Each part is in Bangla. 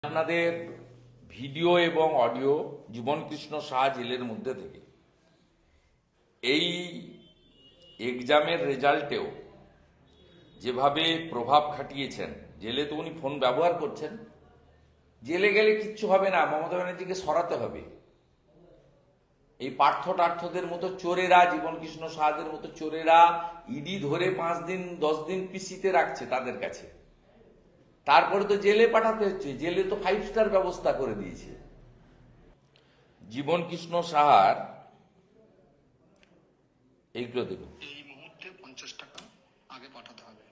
আপনাদের ভিডিও এবং অডিও জীবনকৃষ্ণ সাহা জেলের মধ্যে থেকে এই এক্সামের রেজাল্টেও যেভাবে প্রভাব খাটিয়েছেন। জেলে তো উনি ফোন ব্যবহার করছেন, জেলে গেলে কিচ্ছু হবে না, মমতা ব্যানার্জিকে সরাতে হবে। এই পার্থ টার্থদের মতো চোরেরা, জীবনকৃষ্ণ সাহাদের মতো চোরেরা ইডি ধরে 5 দিন 10 দিন পিসিতে রাখছে তাদের কাছে, তারপরে তো জেলে পাঠাতে হচ্ছে। জেলে তো 5 স্টার ব্যবস্থা করে দিয়েছে। জীবনকৃষ্ণ সাহার এইগুলো দেখুন। এই মুহূর্তে 50 টাকা আগে পাঠাতে হবে।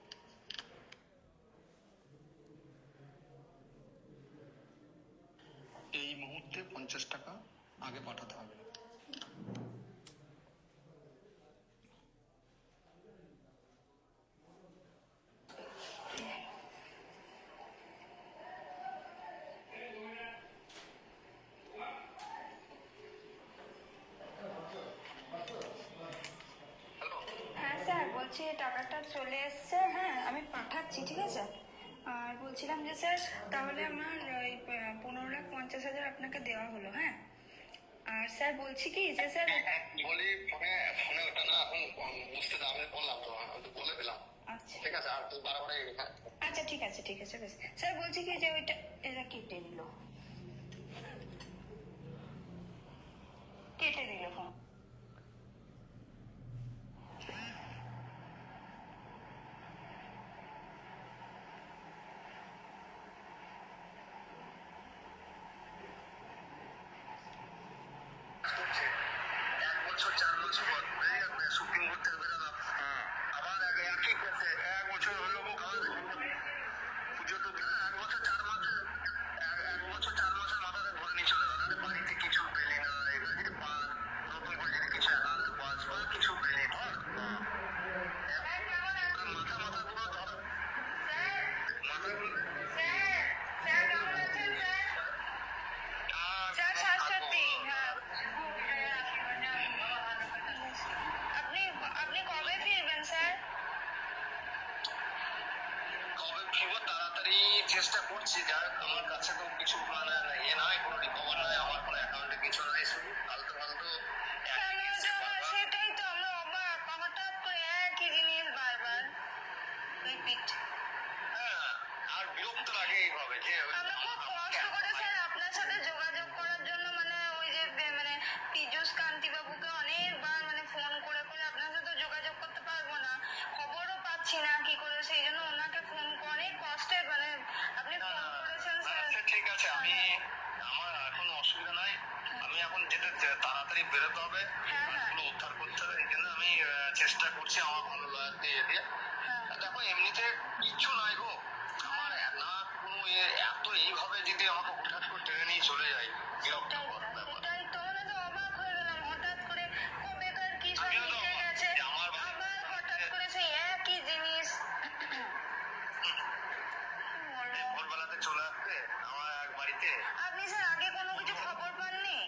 এই মুহূর্তে 50 টাকা আগে পাঠাতে হবে। হ্যাঁ স্যার, বলছি টাকাটা চলে এসছে। হ্যাঁ, আমি পাঠাচ্ছি, ঠিক আছে। আর বলছিলাম যে স্যার, তাহলে আমার ওই 15,50,000 আপনাকে দেওয়া হলো। হ্যাঁ, আর স্যার বলছি কি যে স্যার, বলি ফোনে ফোনে ওটা না এখন বুঝতে দাও, আমি বললাম তো, আমি তো বলে দিলাম। আচ্ছা ঠিক আছে, আর তুই বারবার আচ্ছা, ঠিক আছে ঠিক আছে, বেশ। স্যার বলছি কি যে ওইটা এরা কেটে দিল ফোন। এক বছর 4 মাস পর বেরিয়ে যাবে, সুপ্রিম কোর্ট থেকে বেরোলাম। আবার একই কেসে 1 বছর হলো পুজো তো 1 বছর 4 মাসে 1 বছর 4 মাসের মাথাতে ধরে নিয়ে চলে গেল। বাড়িতে কিছু পেলি না, এবারে পাস নতুন করে যদি কিছু অ্যাকাউন্টে পাস বা কিছু পেলি ধর মাথা মাথা পুরো ধর মাথা স্যার সত্যি, হ্যাঁ। আপনি আপনি কবে ফিরবেন স্যার? কবে ফিরবো তাড়াতাড়ি চেষ্টা করছি। যার আমার কাছে তো কিছু মানে নাই, কোনো রিকভার নাই, আমার কোনো অ্যাকাউন্টে কিছু নাই, শুধু ফালতু ফালতু সেটাই তো আমরা অবাক, হঠাৎ করে একই জিনিস বারবার রিপিট। হ্যাঁ, আর বিরক্ত লাগে এইভাবে যে আমরা খুব কষ্ট করে স্যার আপনার সাথে যোগাযোগ করার জন্য, মানে ওই যে মানে পীযূষ কান্তি বাবুকে অনেকবার মানে ফোন করে করে আপনার সাথে যোগাযোগ করতে পারবো না, খবরও পাচ্ছি না কি করে, সেই জন্য ওনাকে ফোন করে কষ্টে মানে আপনি ফোন করেছেন স্যার। আচ্ছা ঠিক আছে, আমি আমার এখন অসুবিধা নাই, আমি এখন যেতে তাড়াতাড়ি বেরোতে হবে, এগুলো উদ্ধার করতে হবে, এই জন্য আমি চেষ্টা করছি আমার ভালো লাগতে দিয়ে। দেখো এমনিতে কিচ্ছু নাই গো, আমার না কোনো এত এইভাবে যদি আমাকে হুটহাট করে টেনে নিয়ে চলে যায়, বিরক্তকর ব্যাপার। সেটাই তো, মানে তো অবাক হয়ে গেলাম, হঠাৎ করে কবেকার কি সব মিশে গেছে, আবার হঠাৎ করে সেই একই জিনিস। ভোরবেলাতে চলে আসবে আমার এক বাড়িতে। আপনি স্যার আগে কোনো কিছু খবর পাননি?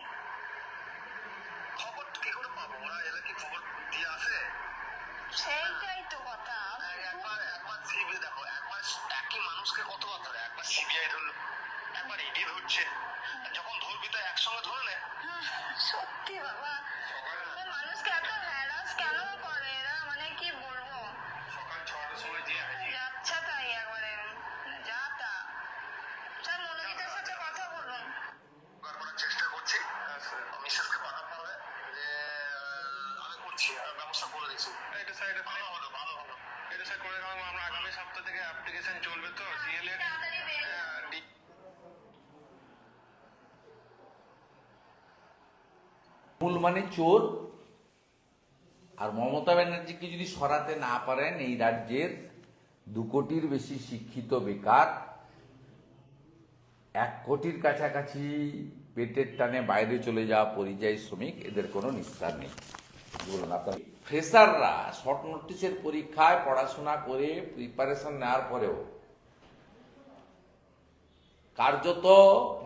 খবর কি করে পাবো, ওরা এলে কি খবর দিয়ে আসে? সেইটাই তো কথা। একবার সিবিআই দেখো, একবার একই মানুষকে কতবার ধরে, একবার সিবিআই ধরলো, একবার ইডি ধরছে, যখন ধরবি তো একসঙ্গে ধরলে। সত্যি বাবা, মানে মানুষকে এত হ্যারাস কেন করে এরা, মানে কি বলবো। সকাল 6টার সময় দিয়ে আসি, যাচ্ছা তাই একবারে, যা তা। স্যার মনোজিতের সাথে কথা বলুন। করার চেষ্টা করছি, মিসেসকে পাঠাতে হবে যে আমি করছি, ব্যবস্থা করে দিচ্ছি। এটা স্যার, এটা ভালো হলো ভালো হলো, এটা স্যার করে দিলাম। আমরা আগামী সপ্তাহ থেকে অ্যাপ্লিকেশন চলবে তো ডিএলএড। তাড়াতাড়ি বের মূল মানে চোর। আর মমতা ব্যানার্জিকে যদি সরাতে না পারেন, এই রাজ্যের 2 কোটির বেশি শিক্ষিত বেকার, 1 কোটির কাছাকাছি পেটের টানে বাইরে চলে যাওয়া পরিযায়ী শ্রমিক, এদের কোনো নিস্তার নেই। বলুন আপনার ফ্রেশাররা শর্ট নোটিসের পরীক্ষায় পড়াশোনা করে প্রিপারেশন নেওয়ার পরেও কার্যত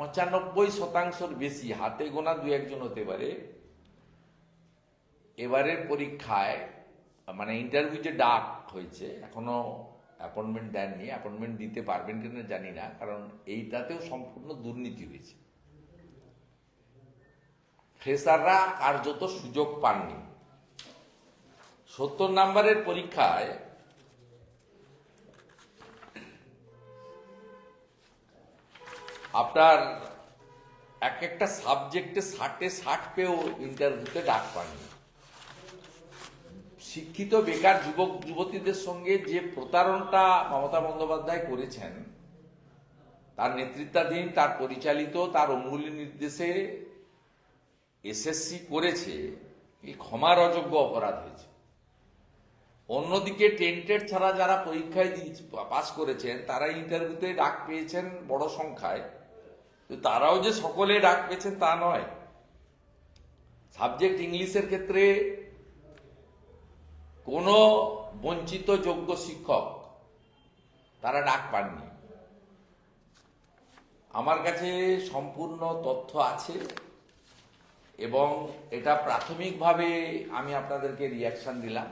95% বেশি, হাতে গোনা 2-1 হতে পারে, এবারের পরীক্ষায় মানে ইন্টারভিউ যে ডাক হয়েছে এখনো অ্যাপয়েন্টমেন্ট দেননি, অ্যাপয়েন্টমেন্ট দিতে পারবেন কিনা জানি না, কারণ এইটাতেও সম্পূর্ণ দুর্নীতি হয়েছে। ফ্রেশাররা কার্যত সুযোগ পাননি। 70 নম্বরের পরীক্ষায় আপনার এক একটা সাবজেক্টে 60 পেয়েও ইন্টারভিউতে ডাক পাননি। শিক্ষিত বেকার যুবক যুবতীদের সঙ্গে যে প্রতারণটা মমতা বন্দ্যোপাধ্যায় করেছেন, তার নেতৃত্বাধীন, তার পরিচালিত, তার অঙ্গুলি নির্দেশে এসএসসি করেছে, এই ক্ষমার অযোগ্য অপরাধ হয়েছে। অন্যদিকে টেন্টেড ছাড়া যারা পরীক্ষায় পাস করেছেন তারা ইন্টারভিউতে ডাক পেয়েছেন বড় সংখ্যায়, তো তারাও যে সকলে ডাক পেয়েছেন তা নয়। সাবজেক্ট ইংলিশের ক্ষেত্রে কোনো বঞ্চিত যোগ্য শিক্ষক তারা ডাক পাননি। আমার কাছে সম্পূর্ণ তথ্য আছে এবং এটা প্রাথমিকভাবে আমি আপনাদেরকে রিয়াকশন দিলাম।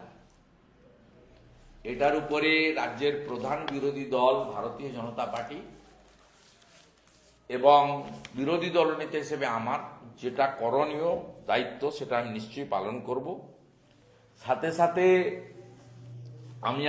এটার উপরে রাজ্যের প্রধান বিরোধী দল ভারতীয় জনতা পার্টি এবং বিরোধী দলনেতা হিসেবে আমার যেটা করণীয় দায়িত্ব সেটা আমি নিশ্চয়ই পালন করব। সাথে সাথে আমি